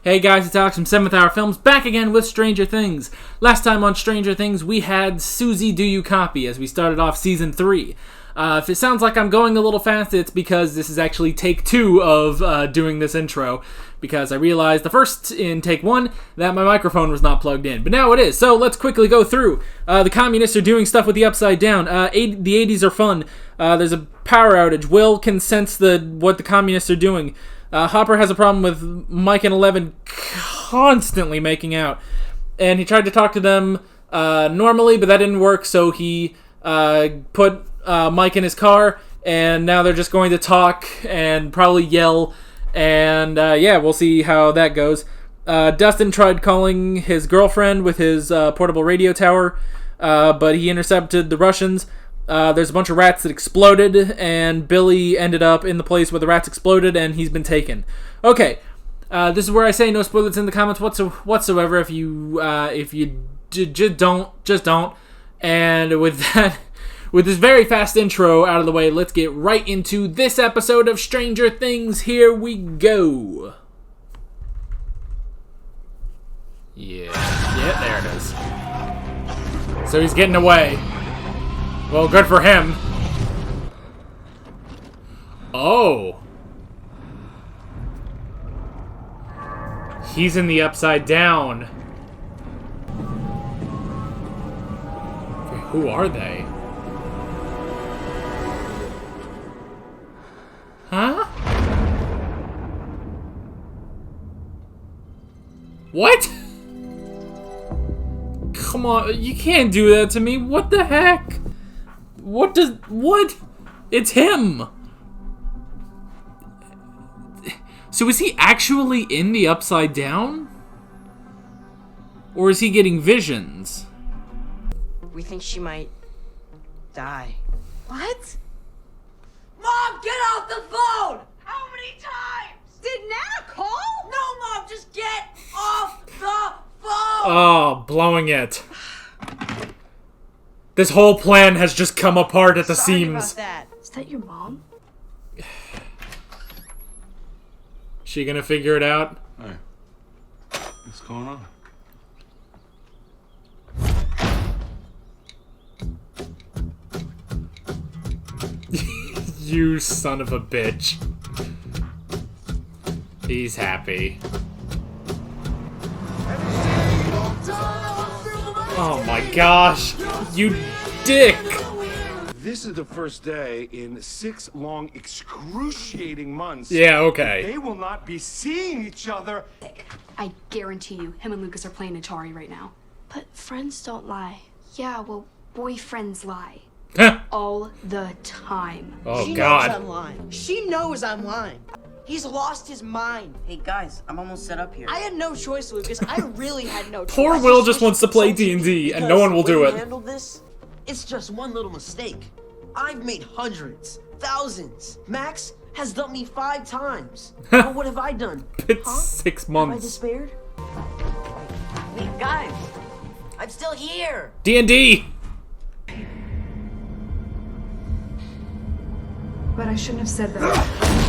Hey guys, it's Alex from 7th Hour Films, back again with Stranger Things. Last time on Stranger Things, we had Susie Do You Copy as we started off Season 3. If it sounds like I'm going a little fast, it's because this is actually take 2 of doing this intro, because I realized the first in take 1 that my microphone was not plugged in, but now it is. So let's quickly go through. The communists are doing stuff with the Upside Down. The 80s are fun. There's a power outage. Will can sense what the communists are doing. Hopper has a problem with Mike and Eleven constantly making out. And he tried to talk to them normally, but that didn't work, so he put Mike in his car, and now they're just going to talk and probably yell, and we'll see how that goes. Dustin tried calling his girlfriend with his portable radio tower, but he intercepted the Russians. There's a bunch of rats that exploded, and Billy ended up in the place where the rats exploded, and he's been taken. Okay, this is where I say no spoilers in the comments whatsoever. If you just don't. And with that, with this very fast intro out of the way, let's get right into this episode of Stranger Things. Here we go. Yeah, there it is. So he's getting away. Well, good for him. Oh. He's in the Upside Down. Okay, who are they? Huh? What? Come on, you can't do that to me. What the heck? What? It's him! So is he actually in the Upside Down? Or is he getting visions? We think she might die. What? Mom, get off the phone! How many times? Did Nana call? No, Mom, just get off the phone! Oh, blowing it. This whole plan has just come apart at the Sorry seams. about that. Is that your mom? She gonna figure it out? Hey, what's going on? You son of a bitch. He's happy. Oh my gosh, you dick! This is the first day in 6 long, excruciating months. Yeah, okay. They will not be seeing each other. I guarantee you, him and Lucas are playing Atari right now. But friends don't lie. Yeah, well, boyfriends lie. All the time. Oh She knows god. I'm lying. She knows I'm lying. He's lost his mind. Hey guys, I'm almost set up here. I had no choice, Lucas. I really had no choice. Poor Will just wants to play D&D, and no one will do When it. you handled this, it's just one little mistake. I've made hundreds, thousands. Max has dumped me 5 times. But what have I done? It's 6 Have I months. despaired? Hey guys, I'm still here. D&D! But I shouldn't have said that.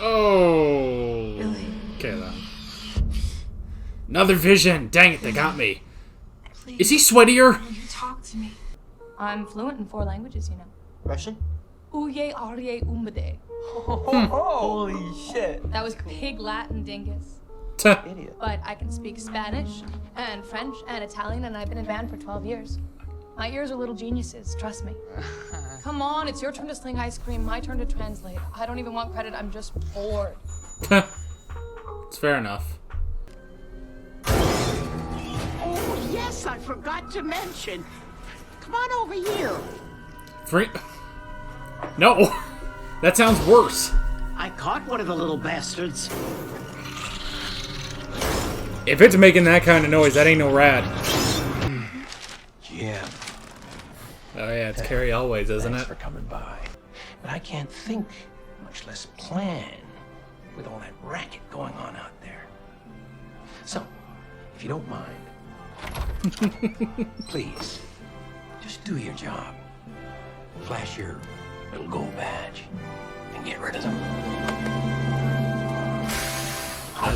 Oh. Billy. Okay then. Another vision. Dang it, they got me. Please, Is he sweatier? will you talk to me? I'm fluent in 4 languages, you know. Russian? Uye arye umbade. Holy shit. That was pig Latin dingus. Idiot. But I can speak Spanish and French and Italian, and I've been in band for 12 years. My ears are little geniuses, trust me. Come on, it's your turn to sling ice cream, my turn to translate. I don't even want credit, I'm just bored. It's fair enough. Oh, yes, I forgot to mention. Come on over here. Free. No! That sounds worse. I caught one of the little bastards. If it's making that kind of noise, that ain't no rad. Yeah, Oh yeah, it's Carrie Always, isn't thanks it? for coming by. But I can't think, much less plan, with all that racket going on out there. So, if you don't mind, please, just do your job. Flash your little gold badge and get rid of them.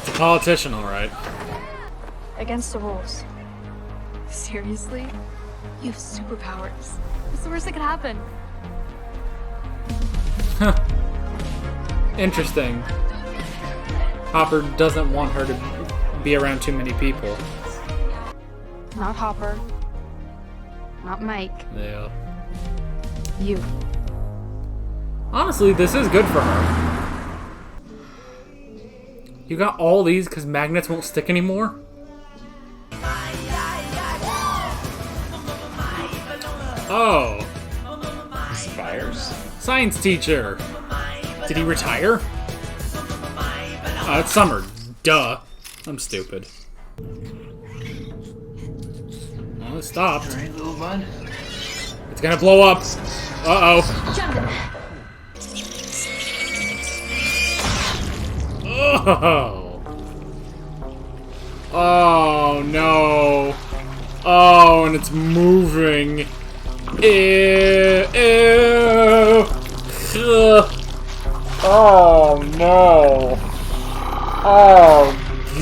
It's a politician, alright. Against the rules. Seriously? You have superpowers. What's the worst that could happen? Interesting. Hopper doesn't want her to be around too many people. Not Hopper. Not Mike. Yeah. You. Honestly, this is good for her. You got all these because magnets won't stick anymore? Oh. Spires. Science teacher. Did he retire? It's Summer. Duh. I'm stupid. Oh, it stopped. All right, little bud. It's gonna blow up. Uh-oh. Oh. Oh, no. Oh, and it's moving. Ew. Ew. Ugh. Oh, no. Oh,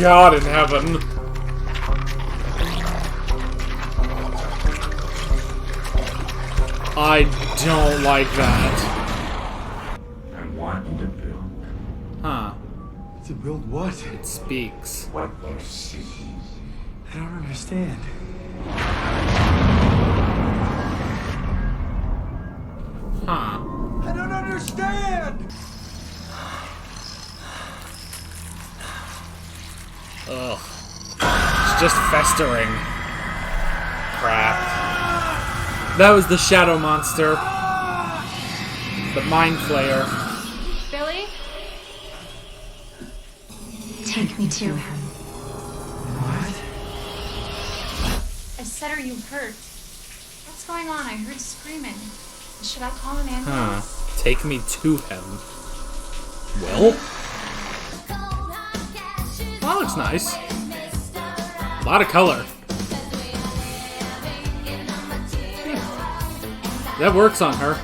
God in heaven. I don't like that. I want you to build Huh. To build what? It speaks. what you see. I don't understand. Huh. I don't understand! Ugh. It's just festering. Crap. That was the shadow monster. The mind flayer. Billy? Take me to him. What? I said, are you hurt? What's going on? I heard screaming. Should I call an ambulance? Huh. Take me to him. Well? That looks nice. A lot of color. That works on her.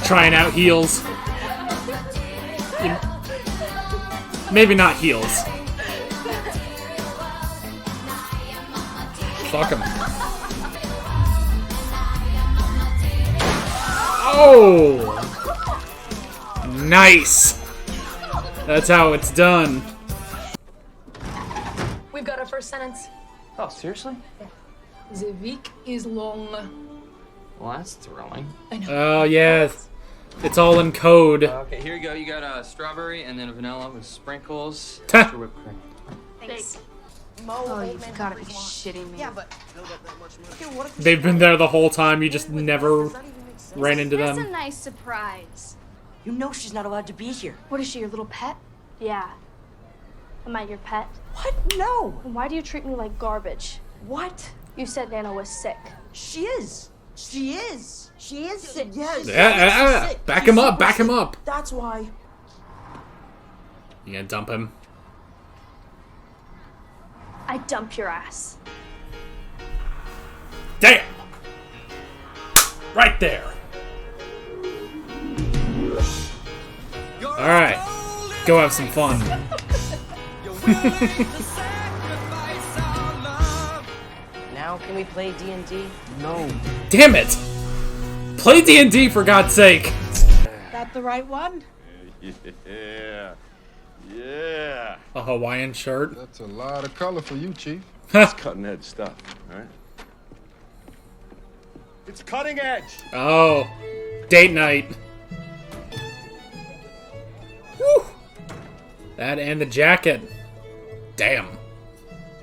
Trying out heels. Maybe not heels. Fuck him. Oh! Nice! That's how it's done. We've got our first sentence. Oh, seriously? The week is long. Well, that's thrilling. Oh, yeah. It's all in code. Okay, here you go. You got a strawberry and then a vanilla with sprinkles. Ta. Extra whipped cream. Thanks. Oh, you've got to be shitting me. Yeah, but okay, what if They've been there the whole time, you just never ran into That's a them. nice surprise. you know she's not allowed to be here? What is she, your little pet? Yeah. Am I your pet? What? No. And why do you treat me like garbage? What? You said Nana was sick. She is. She is. She is sick. Yes. Yeah, she's sick. back She's him up, super back him sick. up. That's why. You gonna dump him? I dump your ass. Damn! Right there. Alright. Go have some fun. Now can we play D&D? No. Damn it! Play D&D for God's sake! That the right one? Yeah. Yeah. A Hawaiian shirt. That's a lot of color for you, Chief. It's cutting edge stuff, alright? It's cutting edge! Oh. Date night. Woo! That and the jacket. Damn.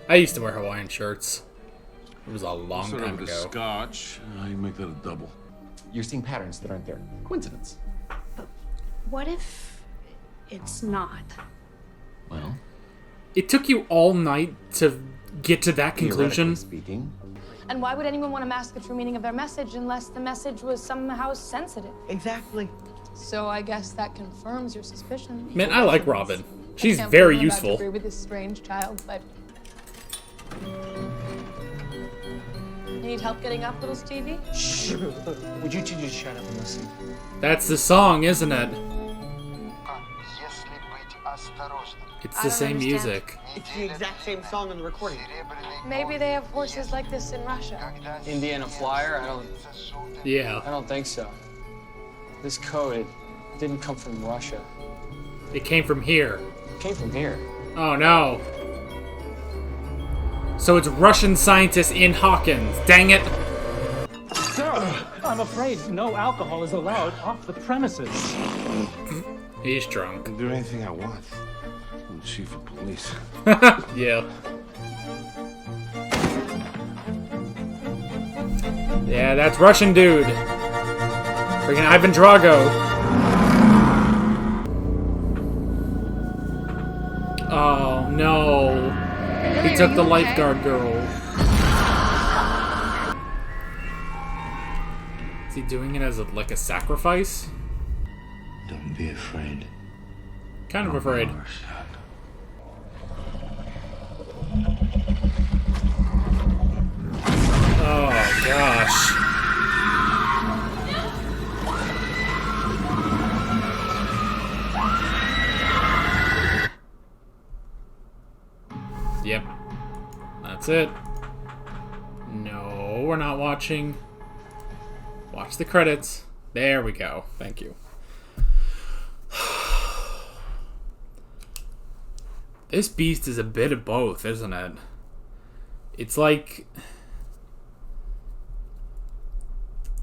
I used to wear Hawaiian shirts. It was a long time ago. Scotch. How do you make that a double? You're seeing patterns that aren't there. Coincidence. What if it's not? Well, It took you all night to get to that conclusion. theoretically speaking. And why would anyone want to mask the true meaning of their message unless the message was somehow sensitive? Exactly. So I guess that confirms your suspicion. Man, I like Robin. She's Can't very believe I'm about to useful. agree with this strange child, but need help getting up, little Stevie? Shh. Would you two just shut up and listen? That's the song, isn't it? Yes, It's the same music. It's the exact same song in the recording. Maybe they have horses like this in Russia. Indiana Flyer? I don't think so. This code, it didn't come from Russia. It came from here. It came from here. Oh no. So it's Russian scientists in Hawkins. Dang it. Sir, I'm afraid no alcohol is allowed off the premises. He's drunk. I can do anything I want. I'm the chief of police. Yeah. Yeah, that's Russian dude. Freaking Ivan Drago. Oh no. He took the lifeguard girl. Is he doing it as like a sacrifice? Don't be afraid. Kind of afraid. Oh gosh. Yep. That's it. No, we're not watching. Watch the credits. There we go. Thank you. This beast is a bit of both, isn't it? It's like...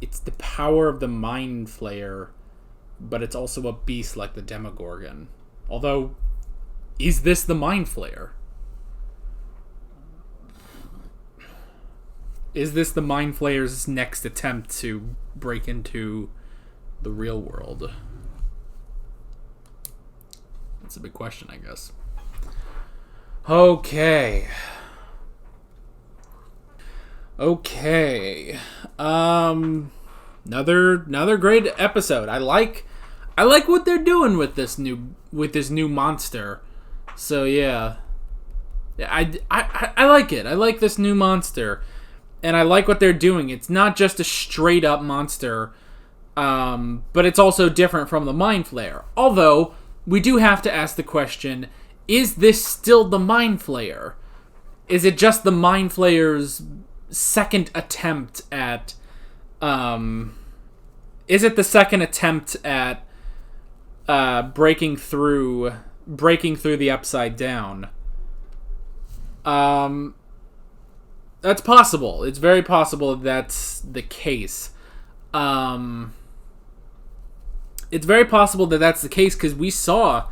It's the power of the Mind Flayer, but it's also a beast like the Demogorgon. Although, is this the Mind Flayer? Is this the Mind Flayer's next attempt to break into the real world? That's a big question, I guess. Okay. Another great episode. I like what they're doing with this new monster. So yeah, I like it. I like this new monster, and I like what they're doing. It's not just a straight up monster, but it's also different from the Mind Flayer. Although we do have to ask the question: is this still the Mind Flayer? Is it just the Mind Flayer's second attempt at is it the second attempt at breaking through the Upside Down? That's possible. It's very possible that's the case. It's very possible that that's the case, because we saw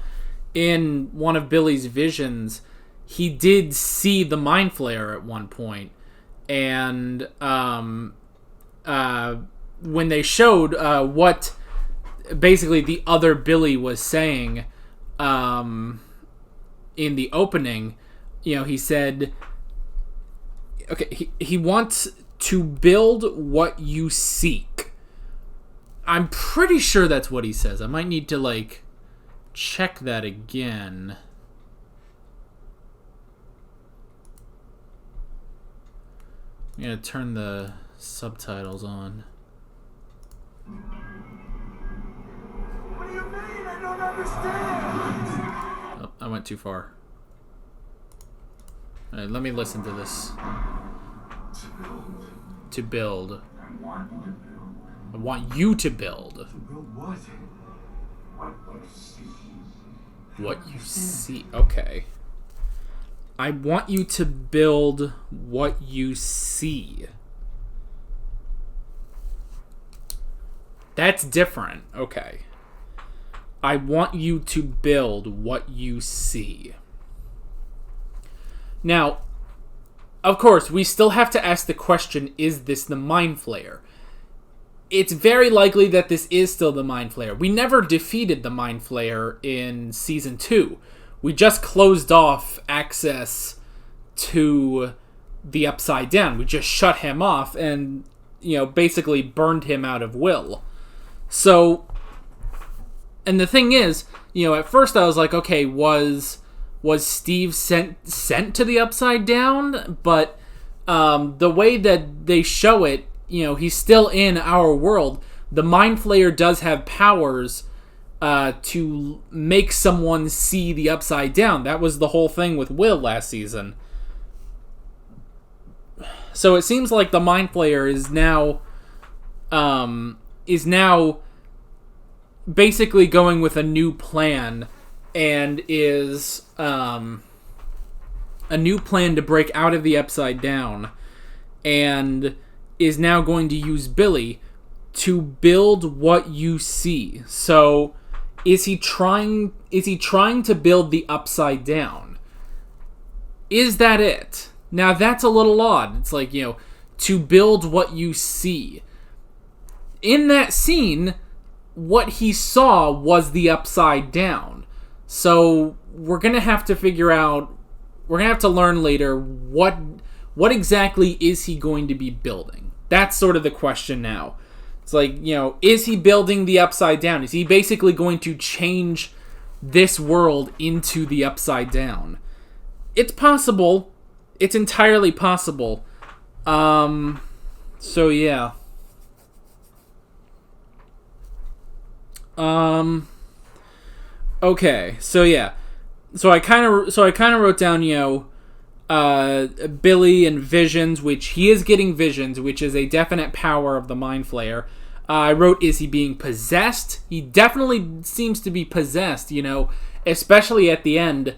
in one of Billy's visions, he did see the Mind Flayer at one point. And when they showed what basically the other Billy was saying in the opening, he said, okay, he wants to build what you seek. I'm pretty sure that's what he says. I might need to check that again. I'm gonna turn the subtitles on. What do you mean? I don't understand. Oh, I went too far. Alright, let me listen to this. To build. I want you to build. To build what? What you see. Okay. I want you to build what you see. That's different. Okay. I want you to build what you see. Now, of course, we still have to ask the question, is this the Mind Flayer? It's very likely that this is still the Mind Flayer. We never defeated the Mind Flayer in Season 2. We just closed off access to the Upside Down. We just shut him off and, basically burned him out of will. So, and the thing is, at first I was like, okay, was Steve sent to the Upside Down? But the way that they show it, he's still in our world. The Mind Flayer does have powers to make someone see the Upside Down. That was the whole thing with Will last season. So it seems like the Mind Flayer is now basically going with a new plan, and is a new plan to break out of the Upside Down, and is now going to use Billy to build what you see. So is he trying to build the Upside Down? Is that it? Now that's a little odd. It's like, to build what you see. In that scene, what he saw was the Upside Down. So we're going to have to figure out, we're going to have to learn later what exactly is he going to be building. That's sort of the question now. It's like, is he building the Upside Down? Is he basically going to change this world into the Upside Down? It's possible. It's entirely possible. So yeah. Okay. So yeah. So I kind of wrote down, Billy and visions, which he is getting visions, which is a definite power of the Mind Flayer. I wrote, is he being possessed? He definitely seems to be possessed, especially at the end.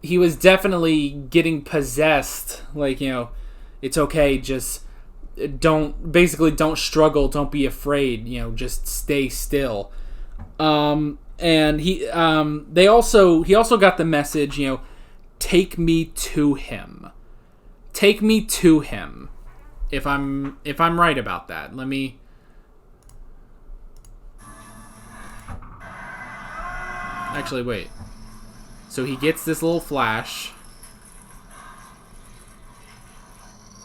He was definitely getting possessed. Like, it's okay, just don't struggle, don't be afraid, just stay still. And he also got the message, take me to him. Take me to him. If I'm right about that. Let me... Actually, wait. So he gets this little flash.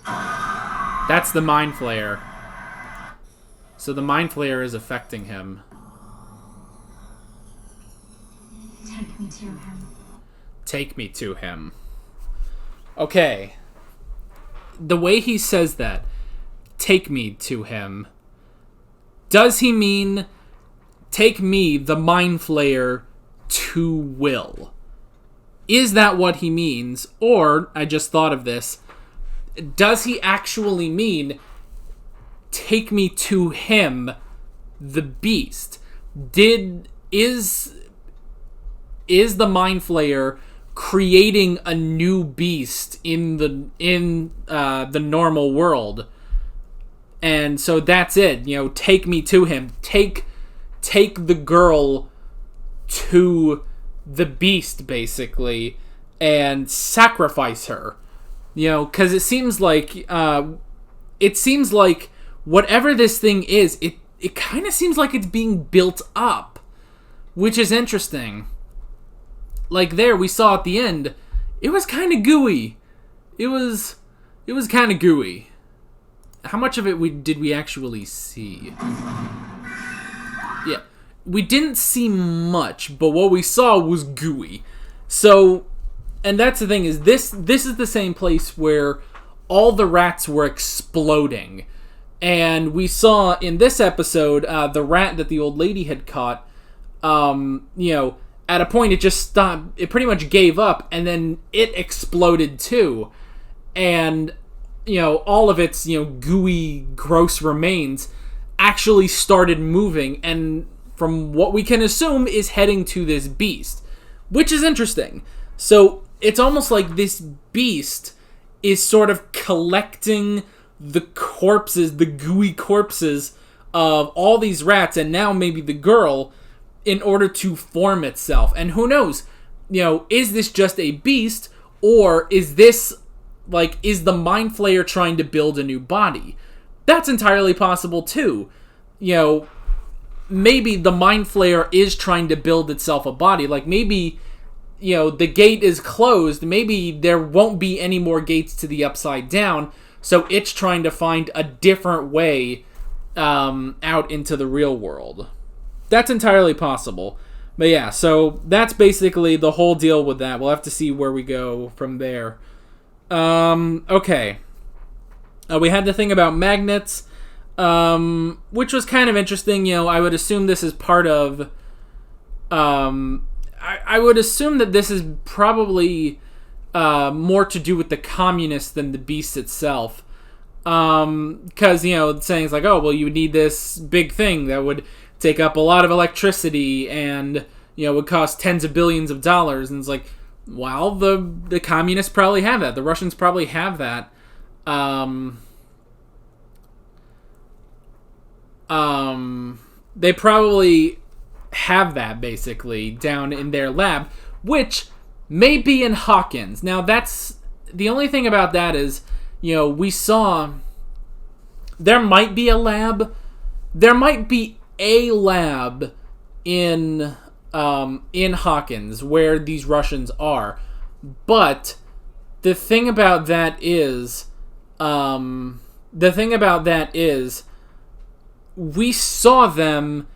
That's the Mind Flayer. So the Mind Flayer is affecting him. Take me to him. Take me to him. Okay. The way he says that, take me to him, does he mean take me, the Mind Flayer, to Will? Is that what he means? Or, I just thought of this, does he actually mean take me to him, the Beast? Is the Mind Flayer creating a new beast in the normal world? And so that's it. Take me to him. Take the girl to the Beast, basically, and sacrifice her. Because it seems like whatever this thing is, it kind of seems like it's being built up, which is interesting. Like there, we saw at the end, it was kind of gooey. It was kind of gooey. How much of it did we actually see? Yeah, we didn't see much, but what we saw was gooey. So, and that's the thing, is this is the same place where all the rats were exploding. And we saw in this episode, the rat that the old lady had caught, at a point it just stopped, it pretty much gave up, and then it exploded too. And, all of its, gooey, gross remains actually started moving, and from what we can assume is heading to this beast, which is interesting. So it's almost like this beast is sort of collecting the corpses, the gooey corpses of all these rats, and now maybe the girl, in order to form itself. And who knows, is this just a beast, or is this, is the Mind Flayer trying to build a new body? That's entirely possible too. Maybe the Mind Flayer is trying to build itself a body. Like maybe, the gate is closed. Maybe there won't be any more gates to the Upside Down, so it's trying to find a different way out into the real world. That's entirely possible. But yeah, so that's basically the whole deal with that. We'll have to see where we go from there. Okay. We had the thing about magnets, which was kind of interesting. I would assume this is part of I would assume that this is probably more to do with the communists than the beast itself. Because, saying it's like, oh, well, you would need this big thing that would take up a lot of electricity and, would cost tens of billions of dollars. And it's like, well, the communists probably have that. The Russians probably have that. They probably have that, basically, down in their lab, which may be in Hawkins. Now, that's... The only thing about that is, we saw... There might be a lab. There might be a lab in Hawkins where these Russians are. But the thing about that is... we saw them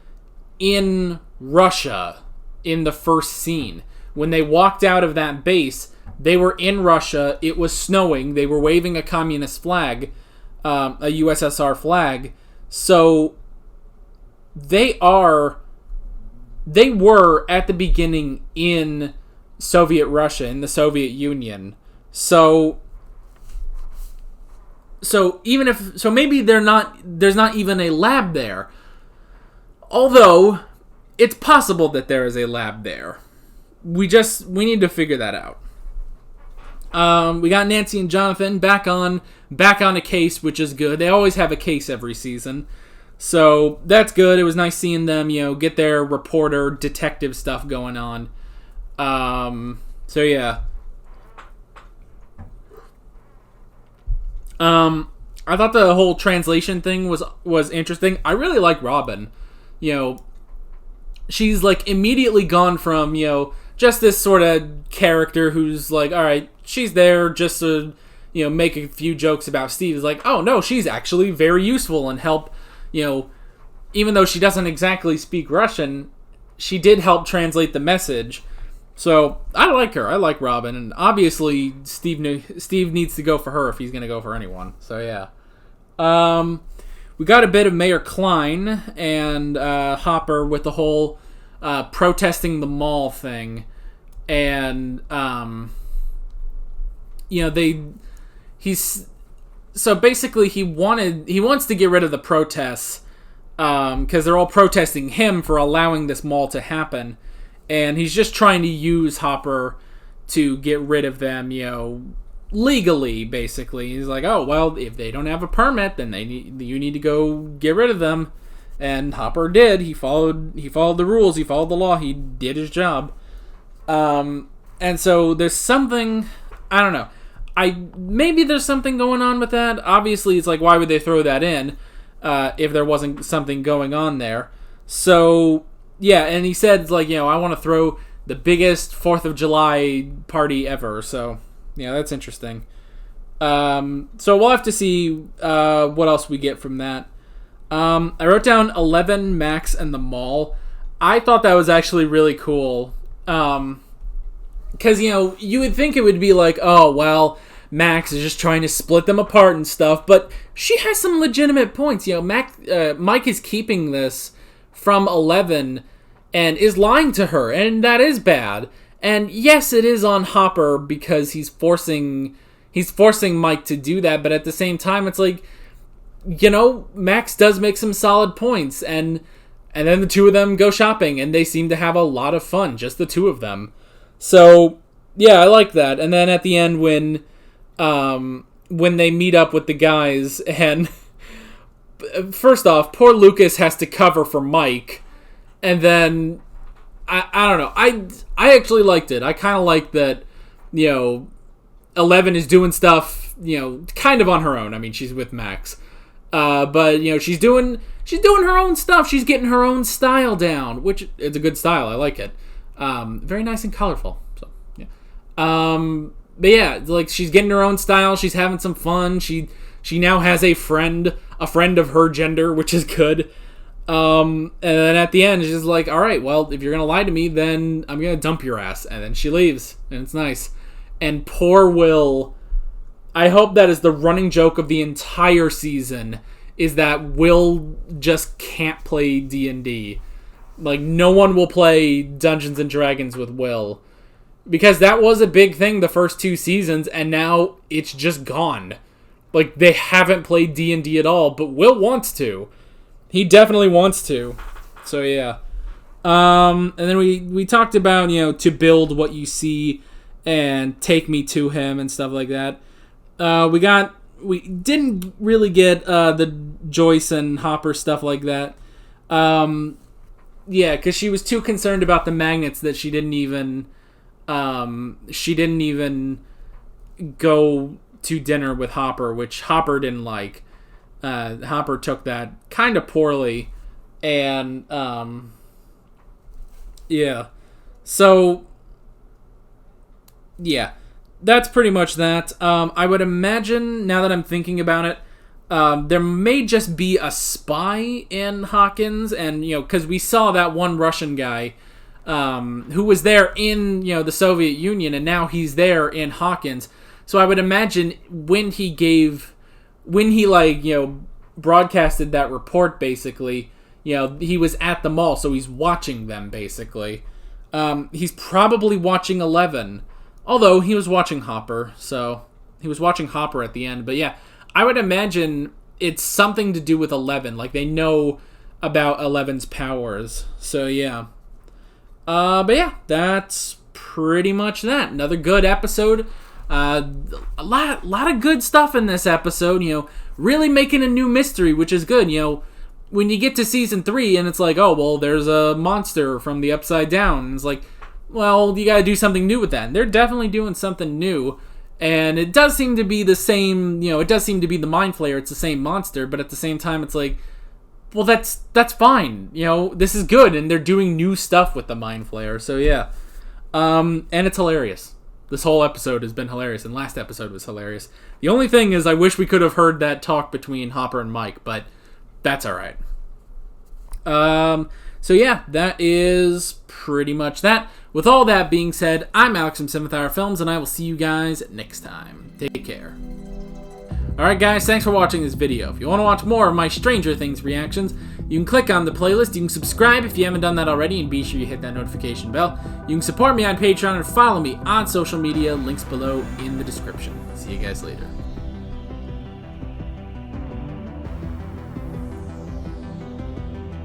in Russia in the first scene. When they walked out of that base, they were in Russia. It was snowing. They were waving a communist flag, a USSR flag. So they were at the beginning in Soviet Russia, in the Soviet Union. So maybe there's not even a lab there. Although it's possible that there is a lab there. We need to figure that out. We got Nancy and Jonathan back on a case, which is good. They always have a case every season. So that's good. It was nice seeing them, get their reporter detective stuff going on. So yeah. I thought the whole translation thing was interesting. I really like Robin. She's like immediately gone from, just this sort of character who's like, all right, she's there just to, make a few jokes about Steve. It's like, oh no, she's actually very useful and help, even though she doesn't exactly speak Russian, she did help translate the message. So I like her. I like Robin, and obviously Steve needs to go for her if he's going to go for anyone. So yeah. We got a bit of Mayor Klein and Hopper with the whole protesting the mall thing, and so basically he wants to get rid of the protests because they're all protesting him for allowing this mall to happen, and he's just trying to use Hopper to get rid of them, legally, basically. He's like, oh, well, if they don't have a permit, then you need to go get rid of them. And Hopper did. He followed the rules. He followed the law. He did his job. And so there's something, I don't know. Maybe there's something going on with that. Obviously, it's like, why would they throw that in if there wasn't something going on there? So, yeah, and he said, like, I want to throw the biggest 4th of July party ever. So, yeah, that's interesting. So we'll have to see what else we get from that. I wrote down 11, Max, and the mall. I thought that was actually really cool. Because, you would think it would be like, oh, well, Max is just trying to split them apart and stuff. But she has some legitimate points. Mike is keeping this from 11 and is lying to her. And that is bad. And yes, it is on Hopper because he's forcing Mike to do that. But at the same time, it's like, Max does make some solid points. And then the two of them go shopping. And they seem to have a lot of fun. Just the two of them. So, yeah, I like that. And then at the end when they meet up with the guys. And first off, poor Lucas has to cover for Mike. And then... I don't know. I actually liked it. I kind of like that, 11 is doing stuff, kind of on her own. I mean, she's with Max. But, she's doing her own stuff. She's getting her own style down, which is a good style. I like it. Very nice and colorful. So, yeah. But yeah, like she's getting her own style. She's having some fun. She now has a friend of her gender, which is good. And then at the end, she's like, all right, well, if you're going to lie to me, then I'm going to dump your ass. And then she leaves, and it's nice. And poor Will, I hope that is the running joke of the entire season, is that Will just can't play D&D. Like, no one will play Dungeons and Dragons with Will. Because that was a big thing the first 2 seasons, and now it's just gone. Like, they haven't played D&D at all, but Will wants to. He definitely wants to. So, yeah. And then we talked about, to build what you see and take me to him and stuff like that. We didn't really get the Joyce and Hopper stuff like that. Yeah, because she was too concerned about the magnets that she didn't even go to dinner with Hopper, which Hopper didn't like. Hopper took that kind of poorly, and yeah. So yeah, that's pretty much that. I would imagine, now that I'm thinking about it, there may just be a spy in Hawkins, and because we saw that one Russian guy who was there in the Soviet Union, and now he's there in Hawkins. So I would imagine when he broadcasted that report, basically, he was at the mall, so he's watching them, basically. He's probably watching 11, although he was watching Hopper, so he was watching Hopper at the end. But yeah, I would imagine it's something to do with 11, like they know about 11's powers. So yeah. But yeah, that's pretty much that. Another good episode. A lot of good stuff in this episode, really making a new mystery, which is good. When you get to season 3 and it's like, oh, well, there's a monster from the Upside Down. And it's like, well, you gotta do something new with that. And they're definitely doing something new. And it does seem to be the same, it does seem to be the Mind Flayer. It's the same monster, but at the same time, it's like, well, that's fine. This is good, and they're doing new stuff with the Mind Flayer. So yeah, and it's hilarious. This whole episode has been hilarious, and last episode was hilarious. The only thing is, I wish we could have heard that talk between Hopper and Mike, but that's all right. So yeah, that is pretty much that. With all that being said, I'm Alex from Cinemathire Films, and I will see you guys next time. Take care. Alright guys, thanks for watching this video. If you want to watch more of my Stranger Things reactions, you can click on the playlist, you can subscribe if you haven't done that already, and be sure you hit that notification bell. You can support me on Patreon and follow me on social media, links below in the description. See you guys later.